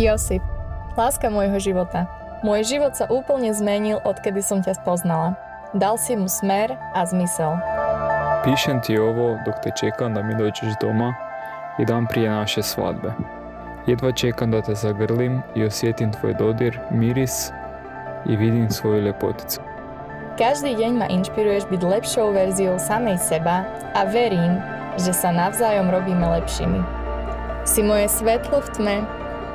Josip, láska môjho života. Môj život sa úplne zmenil, odkedy som ťa spoznala. Dal si mu smer a zmysel. Pišem ti ovo dok te čekam da mi dođeš doma i dan prije naše svadbe. Jedva čekam da te zagrlim i osjetim tvoj dodir, miris i vidim svoju ljepoticu. Každý deň ma inšpiruješ byť lepšou verziou samej seba a verím, že sa navzájom robíme lepšími. Si moje svetlo v tme,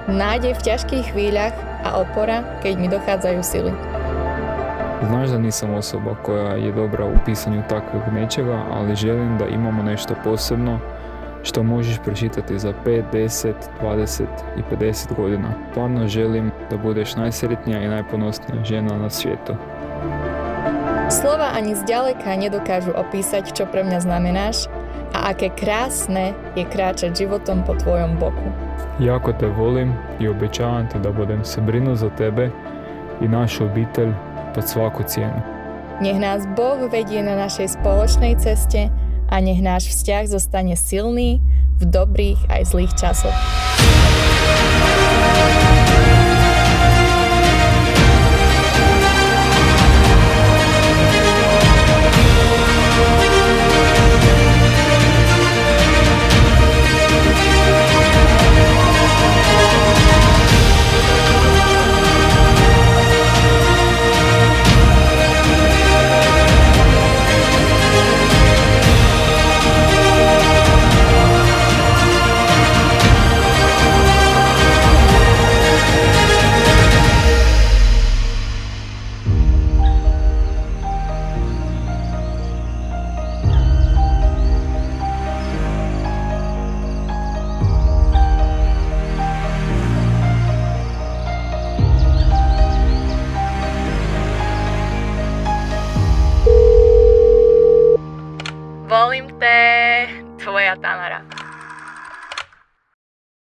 nádej v ťažkých chvíľach a opora, keď mi dochádzajú sily. Znaš da nisam osoba koja je dobra u pisanju takvog nečega, ali želim da imamo nešto posebno što možeš pročitati za 5, 10, 20 i 50 godina. Stvarno želim da budeš najsretnija i najponosnija žena na svijetu. Slova ani zďaleka nedokážu opísať, čo pre mňa znamenáš a aké krásne je kráčať životom po tvojom boku. Jako te volim i obećavam ti da budem se brinuo za tebe i našu obitelj pod svaku cijenu. Nech nás Boh vedie na našej spoločnej ceste a nech náš vzťah zostane silný v dobrých aj zlých časoch.